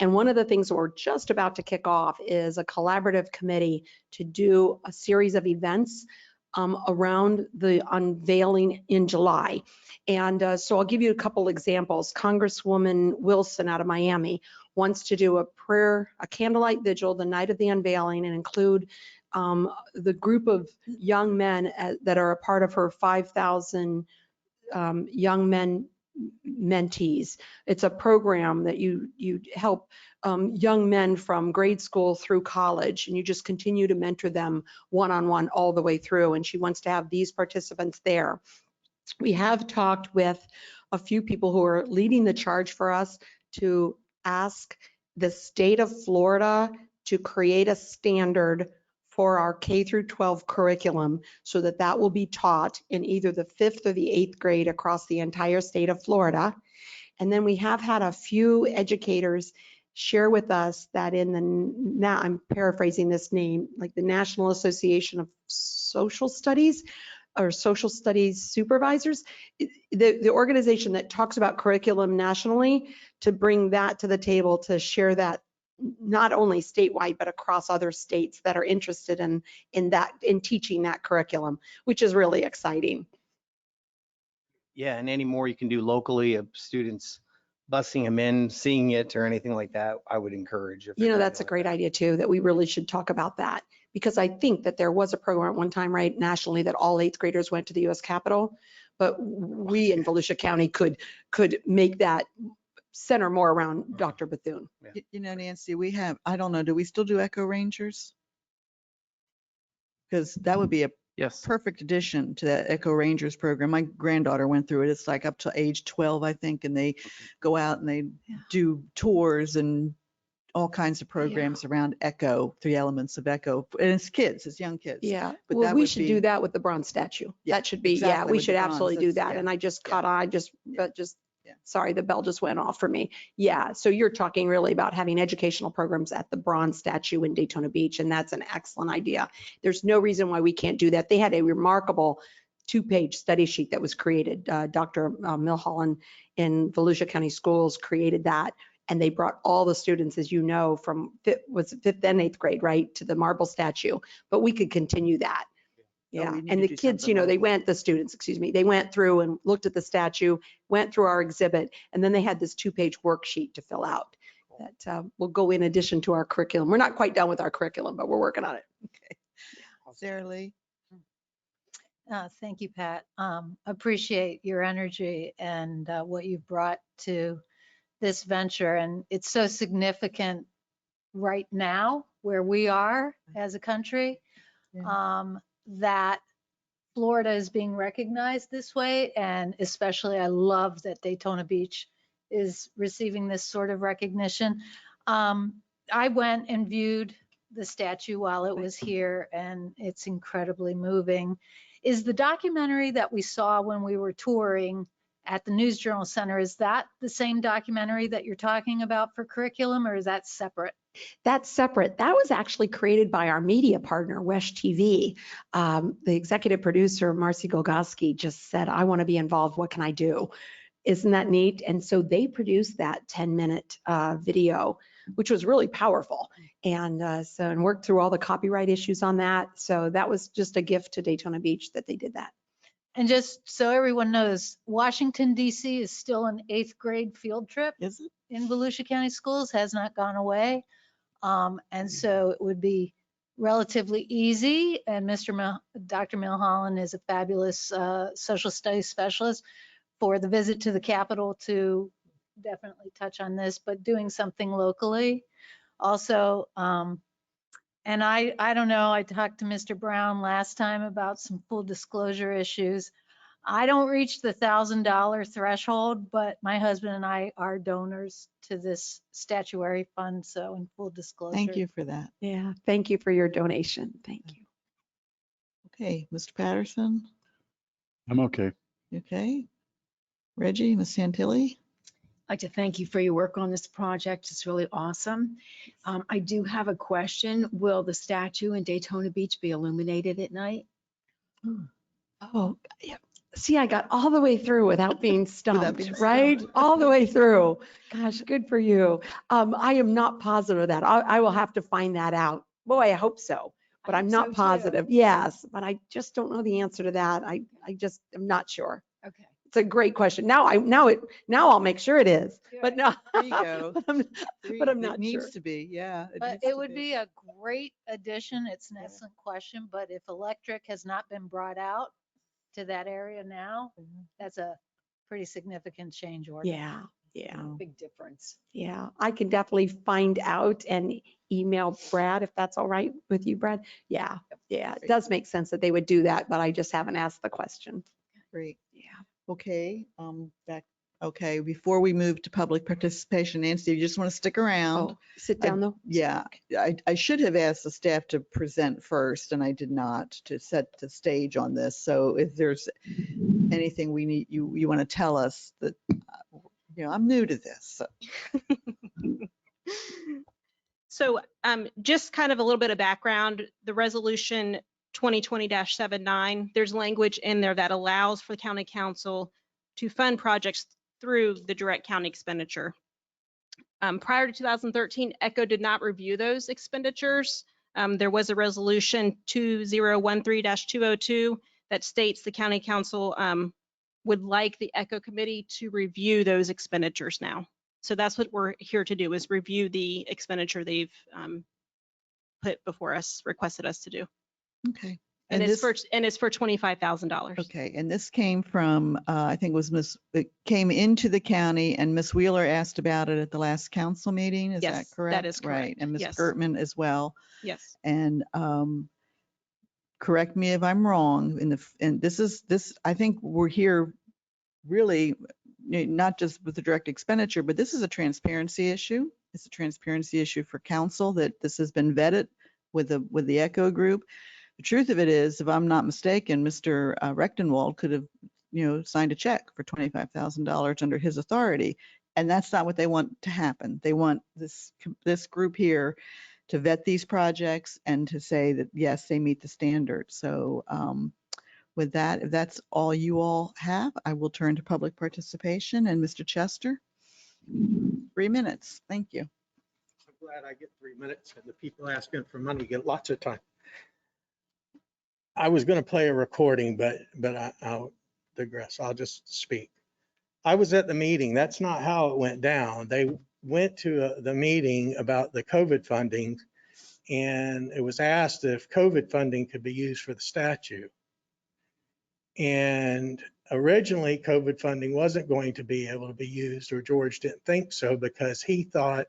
And one of the things that we're just about to kick off is a collaborative committee to do a series of events around the unveiling in July. And so I'll give you a couple examples. Congresswoman Wilson out of Miami wants to do a candlelight vigil the night of the unveiling, and include the group of young men that are a part of her 5,000 young men mentees. It's a program that you help young men from grade school through college, and you just continue to mentor them one-on-one all the way through. And she wants to have these participants there. We have talked with a few people who are leading the charge for us to ask the state of Florida to create a standard for our K through 12 curriculum, so that that will be taught in either the 5th or the 8th grade across the entire state of Florida. And then we have had a few educators share with us that now I'm paraphrasing this name, like the National Association of Social Studies or Social Studies Supervisors, the organization that talks about curriculum nationally, to bring that to the table, to share that not only statewide, but across other states that are interested in teaching that curriculum, which is really exciting. Yeah, and any more you can do locally of students busing them in, seeing it or anything like that, I would encourage. You know, that's a great idea too, that we really should talk about that, because I think that there was a program at one time, right, nationally, that all 8th graders went to the U.S. Capitol, but we in Volusia County could make that center more around Dr. Bethune. Yeah. You know, Nancy, we have, I don't know, do we still do Echo Rangers? Because that would be a Yes. perfect addition to that Echo Rangers program. My granddaughter went through it. It's like up to age 12, I think, and they go out and they do tours and all kinds of programs around Echo, the elements of Echo. And it's kids, it's young kids. Yeah, But well, that we would should be- do that with the bronze statue. Yeah, That should be, yeah, exactly, we with should the bronze. absolutely do That's- that. yeah, And I just yeah. caught on, Yeah. sorry, the bell just went off for me. Yeah, so you're talking really about having educational programs at the bronze statue in Daytona Beach, and that's an excellent idea. There's no reason why we can't do that. They had a remarkable 2-page study sheet that was created. Dr. Milholland in Volusia County Schools created that, and they brought all the students, as you know, from 5th and 8th grade, right, to the marble statue. But we could continue that. Yeah, we need and to the do kids, something the students, excuse me, they went through and looked at the statue, went through our exhibit, and then they had this 2-page worksheet to fill out that will go in addition to our curriculum. We're not quite done with our curriculum, but we're working on it. Okay. Sarah Lee? Thank you, Pat. Appreciate your energy and what you've brought to this venture. And it's so significant right now where we are as a country. that Florida is being recognized this way. And especially I love that Daytona Beach is receiving this sort of recognition. I went and viewed the statue while it was here, and it's incredibly moving. Is the documentary that we saw when we were touring at the News Journal Center, is that the same documentary that you're talking about for curriculum, or is that separate? That's separate. That was actually created by our media partner, Wesh TV. The executive producer, Marcy Golgoski, just said, I want to be involved. What can I do? Isn't that neat? And so they produced that 10-minute video, which was really powerful. And and worked through all the copyright issues on that. So that was just a gift to Daytona Beach that they did that. And just so everyone knows, Washington, D.C. is still an 8th grade field trip. Is it? In Volusia County Schools, has not gone away. And so it would be relatively easy. And Dr. Milholland is a fabulous social studies specialist for the visit to the Capitol to definitely touch on this, but doing something locally also. And I don't know, I talked to Mr. Brown last time about some full disclosure issues. I don't reach the $1,000 threshold, but my husband and I are donors to this statuary fund. So in full disclosure. Thank you for that. Yeah, thank you for your donation. Thank you. Okay, Mr. Patterson. I'm okay. Okay. Reggie, Ms. Santilli. I'd like to thank you for your work on this project. It's really awesome. I do have a question. Will the statue in Daytona Beach be illuminated at night? Oh, yeah. See, I got all the way through without being stumped, being right? All the way through. Gosh, good for you. I am not positive of that. I will have to find that out. Boy, I hope so, but I'm not positive. Yes, but I just don't know the answer to that. I just am not sure. Okay. It's a great question. Now I'll make sure it is, but no. There you go. But I'm not It needs sure. to be, yeah. But needs it to would be a great addition. It's an excellent question, but if electric has not been brought out to that area now, that's a pretty significant change order. Yeah, yeah. Big difference. Yeah, I can definitely find out and email Brad if that's all right with you, Brad. Yeah, yeah, it does make sense that they would do that, but I just haven't asked the question. Great. Yeah. Okay, okay, before we move to public participation, Nancy, you just want to stick around? Oh, sit down though. Yeah, I should have asked the staff to present first, and I did not, to set the stage on this. So if there's anything we need, you want to tell us that, I'm new to this. So just kind of a little bit of background, the resolution 2020-79, there's language in there that allows for the county council to fund projects through the direct county expenditure. Prior to 2013, ECHO did not review those expenditures. There was a resolution 2013-202 that states the county council would like the ECHO committee to review those expenditures now. So that's what we're here to do, is review the expenditure they've put before us, requested us to do. Okay. And it's for $25,000. Okay, and this came from, I think it came into the county, and Ms. Wheeler asked about it at the last council meeting, is that Yes, correct? that is correct. Right, and Ms. Yes. Gertman as well. Yes. And correct me if I'm wrong, and this, I think we're here really, not just with the direct expenditure, but this is a transparency issue. It's a transparency issue for council that this has been vetted with the ECHO group. The truth of it is, if I'm not mistaken, Mr. Rechtenwald could have, signed a check for $25,000 under his authority. And that's not what they want to happen. They want this group here to vet these projects and to say that, yes, they meet the standard. So with that, if that's all you all have, I will turn to public participation. And Mr. Chester, 3 minutes. Thank you. I'm glad I get 3 minutes, and the people asking for money get lots of time. I was going to play a recording, but I'll digress. I'll just speak. I was at the meeting. That's not how it went down. They went to the meeting about the COVID funding, and it was asked if COVID funding could be used for the statue. And originally, COVID funding wasn't going to be able to be used, or George didn't think so, because he thought,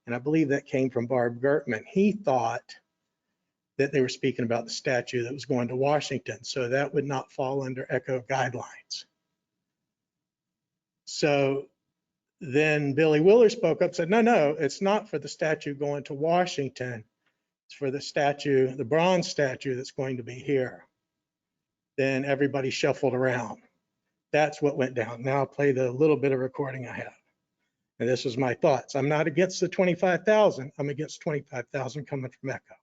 and I believe that came from Barb Gertman, he thought that they were speaking about the statue that was going to Washington. So that would not fall under ECHO guidelines. So then Billy Willer spoke up, said, no, it's not for the statue going to Washington. It's for the statue, the bronze statue that's going to be here. Then everybody shuffled around. That's what went down. Now I'll play the little bit of recording I have. And this is my thoughts. I'm not against the 25,000. I'm against 25,000 coming from ECHO.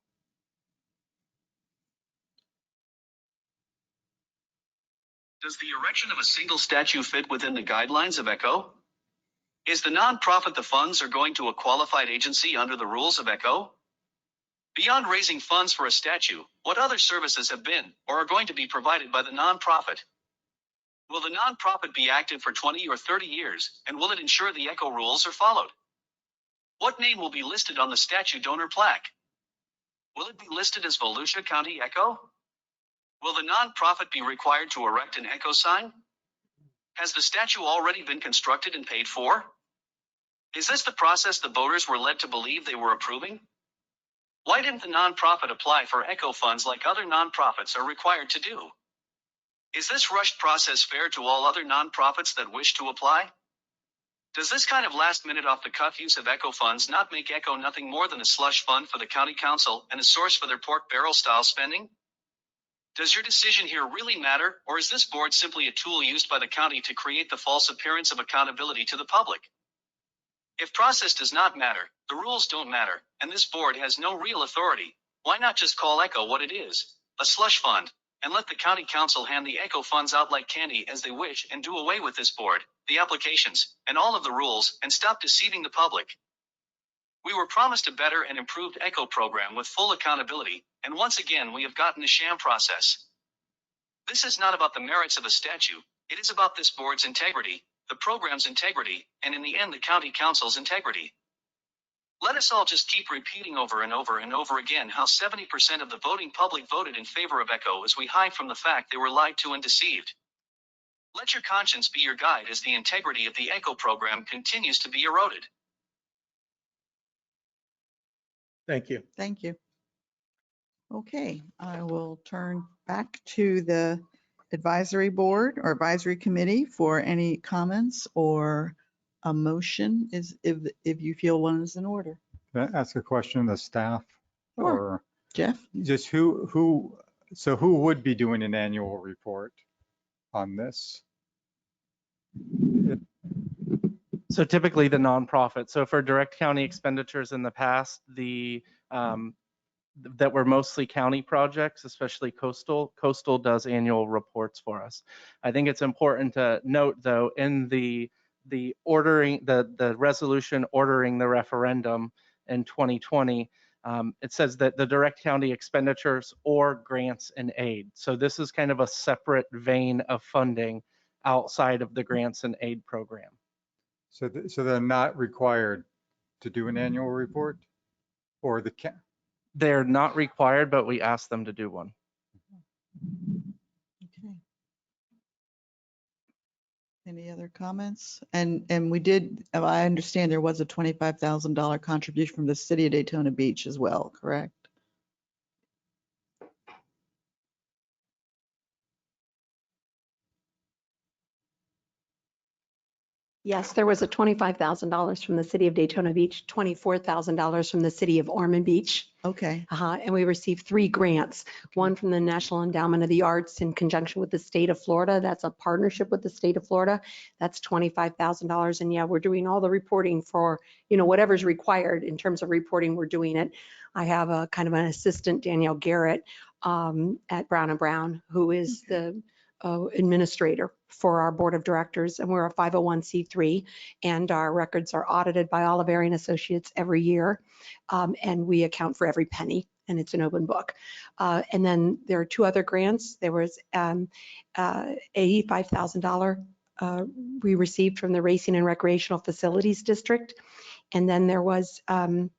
Does the erection of a single statue fit within the guidelines of ECHO? Is the nonprofit the funds are going to a qualified agency under the rules of ECHO? Beyond raising funds for a statue, what other services have been or are going to be provided by the nonprofit? Will the nonprofit be active for 20 or 30 years, and will it ensure the ECHO rules are followed? What name will be listed on the statue donor plaque? Will it be listed as Volusia County ECHO? Will the nonprofit be required to erect an ECHO sign? Has the statue already been constructed and paid for? Is this the process the voters were led to believe they were approving? Why didn't the nonprofit apply for ECHO funds like other nonprofits are required to do? Is this rushed process fair to all other nonprofits that wish to apply? Does this kind of last-minute off-the-cuff use of ECHO funds not make ECHO nothing more than a slush fund for the county council and a source for their pork barrel-style spending? Does your decision here really matter, or is this board simply a tool used by the county to create the false appearance of accountability to the public? If process does not matter, the rules don't matter, and this board has no real authority, why not just call ECHO what it is, a slush fund, and let the county council hand the ECHO funds out like candy as they wish and do away with this board, the applications, and all of the rules, and stop deceiving the public? We were promised a better and improved ECHO program with full accountability, and once again we have gotten a sham process. This is not about the merits of a statute, it is about this board's integrity, the program's integrity, and in the end the county council's integrity. Let us all just keep repeating over and over and over again how 70% of the voting public voted in favor of ECHO as we hide from the fact they were lied to and deceived. Let your conscience be your guide as the integrity of the ECHO program continues to be eroded. Thank you. Thank you. Okay, I will turn back to the advisory board or advisory committee for any comments or a motion if you feel one is in order. Can I ask a question of the staff? Sure. Or Jeff? just who would be doing an annual report on this? So typically the nonprofit. So for direct county expenditures in the past, that were mostly county projects, especially coastal does annual reports for us. I think it's important to note though, in the ordering, the resolution ordering the referendum in 2020, it says that the direct county expenditures or grants and aid. So this is kind of a separate vein of funding outside of the grants and aid program. So they're not required to do an annual report, or they're not required, but we ask them to do one. Okay. Any other comments? And we did, I understand there was a $25,000 contribution from the city of Daytona Beach as well, correct? Yes, there was a $25,000 from the city of Daytona Beach, $24,000 from the city of Ormond Beach. Okay. And we received 3 grants, one from the National Endowment of the Arts in conjunction with the state of Florida. That's a partnership with the state of Florida. That's $25,000. And yeah, we're doing all the reporting for, whatever's required in terms of reporting, we're doing it. I have a kind of an assistant, Danielle Garrett, at Brown & Brown, who is the administrator for our board of directors, and we're a 501c3, and our records are audited by Oliveri & Associates every year, and we account for every penny, and it's an open book. And then there are 2 other grants. There was $85,000 we received from the Racing and Recreational Facilities District, and then there was and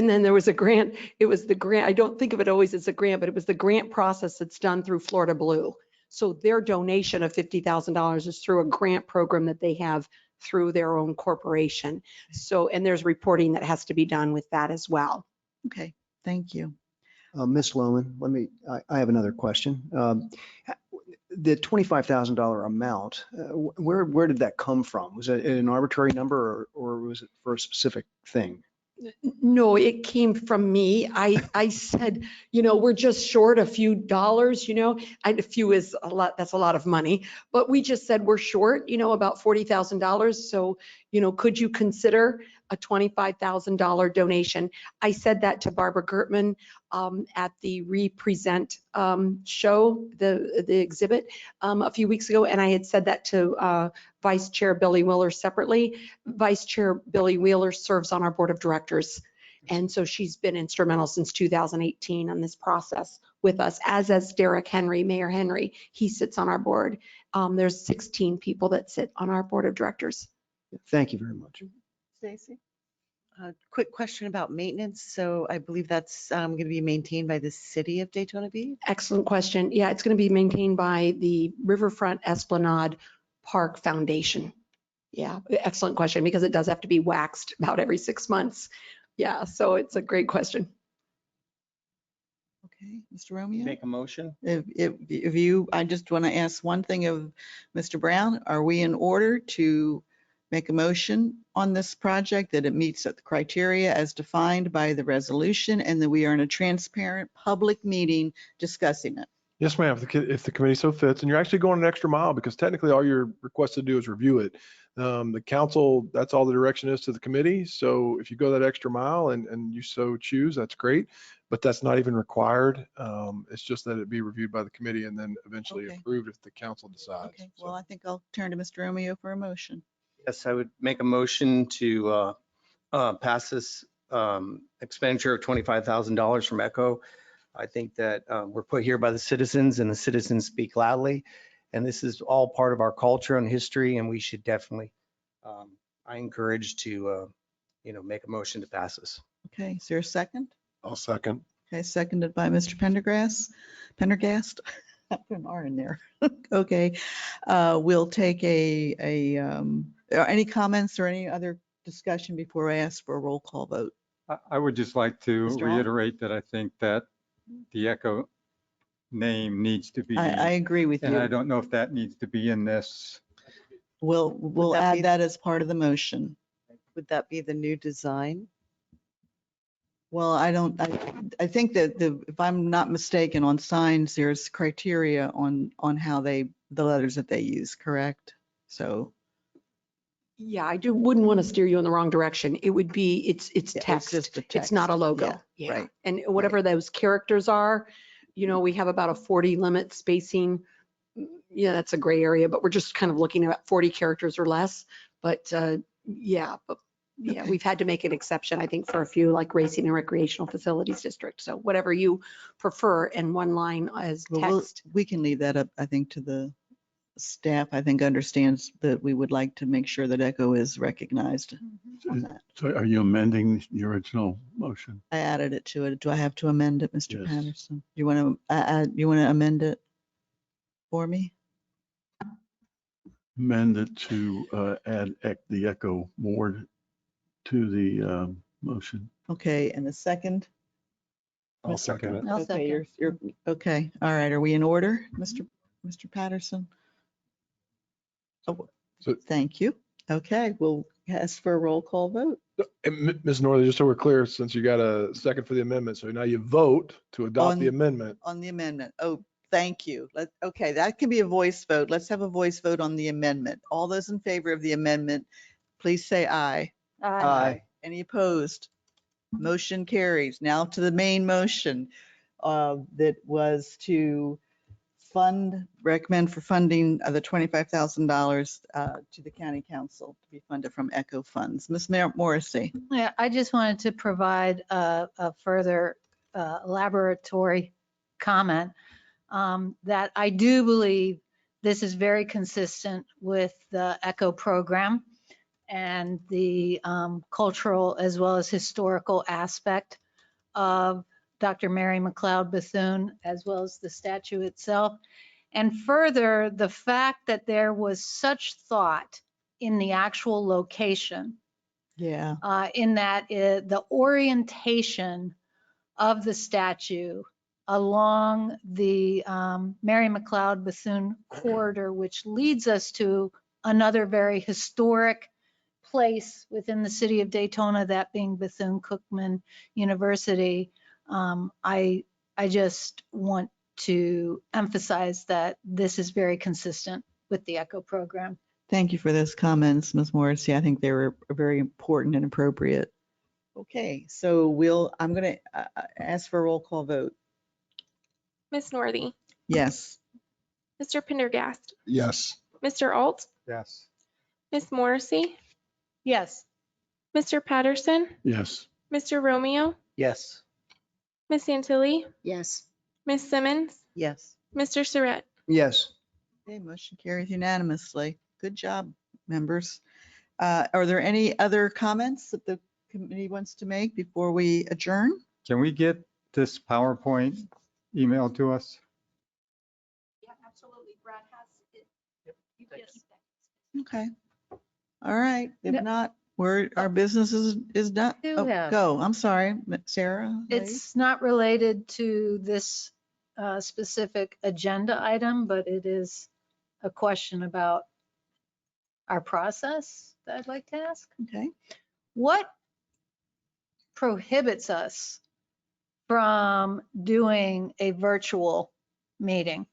then there was a grant. It was the grant. I don't think of it always as a grant, but it was the grant process that's done through Florida Blue. So their donation of $50,000 is through a grant program that they have through their own corporation. So, and there's reporting that has to be done with that as well. Okay, Thank you. Ms. Lohman, I have another question. The $25,000 amount, where did that come from? Was it an arbitrary number or was it for a specific thing? No, it came from me. I said, we're just short a few dollars, a few is a lot, that's a lot of money, but we just said we're short, about $40,000. So, could you consider a $25,000 donation? I said that to Barbara Gertman at the Represent show, the exhibit a few weeks ago. And I had said that to Vice Chair Billy Wheeler separately. Vice Chair Billy Wheeler serves on our board of directors. And so she's been instrumental since 2018 on this process with us, as Derek Henry, Mayor Henry. He sits on our board. There's 16 people that sit on our board of directors. Thank you very much. Stacy? Quick question about maintenance. So I believe that's going to be maintained by the city of Daytona Beach? Excellent question. Yeah, it's going to be maintained by the Riverfront Esplanade Park Foundation. Yeah, excellent question, because it does have to be waxed about every 6 months. Yeah, so it's a great question. Okay, Mr. Romeo? Make a motion? If you, I just want to ask one thing of Mr. Brown. Are we in order to make a motion on this project that it meets the criteria as defined by the resolution and that we are in a transparent public meeting discussing it? Yes, ma'am, if the committee so fits, and you're actually going an extra mile because technically all you're requested to do is review it. The council, that's all the direction is to the committee. So if you go that extra mile and you so choose, that's great, but that's not even required. It's just that it be reviewed by the committee and then eventually approved if the council decides. Okay, well, I think I'll turn to Mr. Romeo for a motion. Yes, I would make a motion to pass this expenditure of $25,000 from ECHO. I think that we're put here by the citizens and the citizens speak loudly. And this is all part of our culture and history, and we should definitely, I encourage to, make a motion to pass this. Okay, is there a second? I'll second. Okay, seconded by Mr. Pendergast. I put an R in there. Okay, we'll take any comments or any other discussion before I ask for a roll call vote? I would just like to Mr. Hall? reiterate that I think that the ECHO name needs to be. I agree with And I you. don't know if that needs to be in this. We'll that be- add that as part of the motion. Would that be the new design? Well, I think that if I'm not mistaken, on signs, there's criteria on how the letters that they use, correct? So. Yeah, I wouldn't want to steer you in the wrong direction. It would be, it's text. just a It's not a text. logo. Yeah, right. And whatever those characters are, we have about a 40 limit spacing. Yeah, that's a gray area, but we're just kind of looking at 40 characters or less. But yeah, Okay. we've had to make an exception, I think, for a few like racing and recreational facilities district. So whatever you prefer, and one line as Well, text. we can leave that up, I think, to the staff. I think understands that we would like to make sure that ECHO is recognized on that. So are you amending the original motion? I added it to it. Do I have to amend it, Mr. Yes. Patterson? You want to amend it for me? Amend it to add the ECHO board to the motion. Okay, and the second? I'll second it. I'll Okay, second. you're, okay, all right. Are we in order, Mr. Patterson? Oh, So- thank you. Okay, we'll ask for a roll call vote. And Ms. Northey, just so we're clear, since you got a second for the amendment, so now you vote to adopt the On- amendment. On the amendment. Oh, thank you. Okay, that can be a voice vote. Let's have a voice vote on the amendment. All those in favor of the amendment, please say aye. Aye. Any opposed? Motion carries. Now to the main motion that was to recommend for funding of the $25,000 to the county council to be funded from ECHO funds. Ms. Morrissey. Yeah, I just wanted to provide a further elaboratory comment that I do believe this is very consistent with the ECHO program and the cultural as well as historical aspect of Dr. Mary McLeod Bethune, as well as the statue itself. And further, the fact that there was such thought in the actual location, Yeah. in that the orientation of the statue along the Mary McLeod Bethune corridor, which leads us to another very historic place within the city of Daytona, that being Bethune-Cookman University. I just want to emphasize that this is very consistent with the ECHO program. Thank you for those comments, Ms. Morrissey. I think they were very important and appropriate. Okay, so I'm going to ask for a roll call vote. Miss Northey, Yes. Mr. Pendergast, Yes. Mr. Alt, Yes. Miss Morrissey, Yes. Mr. Patterson, Yes. Mr. Romeo, Yes. Miss Santilli, Yes. Miss Simmons, Yes. Mr. Surratt. Yes. Okay, motion carries unanimously. Good job, members. Are there any other comments that the committee wants to make before we adjourn? Can we get this PowerPoint emailed to us? Yeah, absolutely. Brad has it. Okay. All right. If No. not, our business is done. Do Oh, have- go. I'm sorry, Sarah. It's not related to this specific agenda item, but it is a question about our process that I'd like to ask. Okay. What prohibits us from doing a virtual meeting?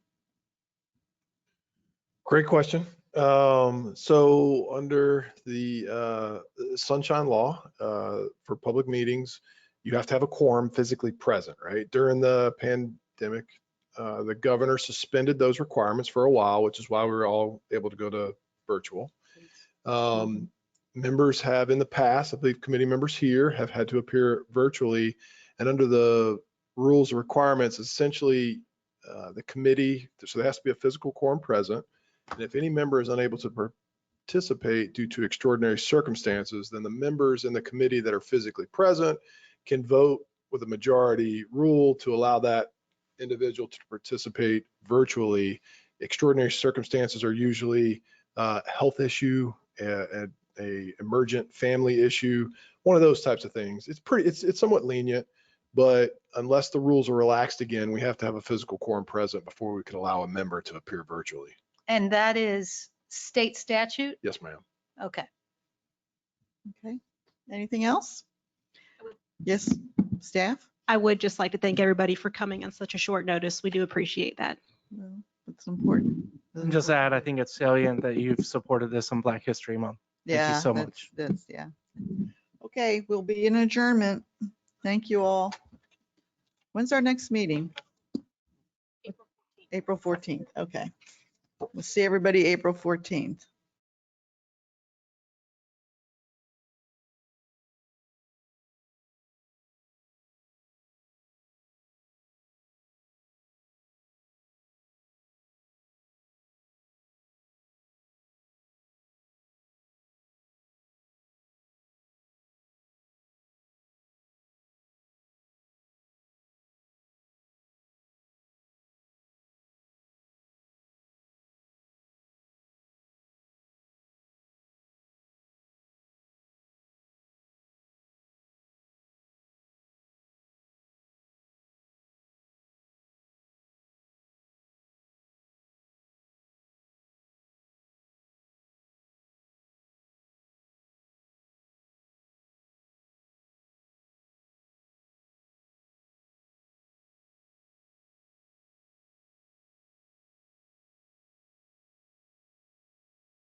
Great question. So under the Sunshine Law, for public meetings, you have to have a quorum physically present, right? During the pandemic, the governor suspended those requirements for a while, which is why we were all able to go to virtual. Members have in the past, I believe committee members here have had to appear virtually, and under the rules and requirements, essentially the committee, so there has to be a physical quorum present. And if any member is unable to participate due to extraordinary circumstances, then the members in the committee that are physically present can vote with a majority rule to allow that individual to participate virtually. Extraordinary circumstances are usually a health issue, a emergent family issue, one of those types of things. It's somewhat lenient, but unless the rules are relaxed again, we have to have a physical quorum present before we can allow a member to appear virtually. And that is state statute? Yes, ma'am. Okay. Okay. Anything else? Yes, staff? I would just like to thank everybody for coming on such a short notice. We do appreciate that. Well, that's important. And just add, I think it's salient that you've supported this on Black History Month. Thank Yeah, you so much. yeah. Okay, we'll be in adjournment. Thank you all. When's our next meeting? April 14th. Okay. We'll see everybody April 14th.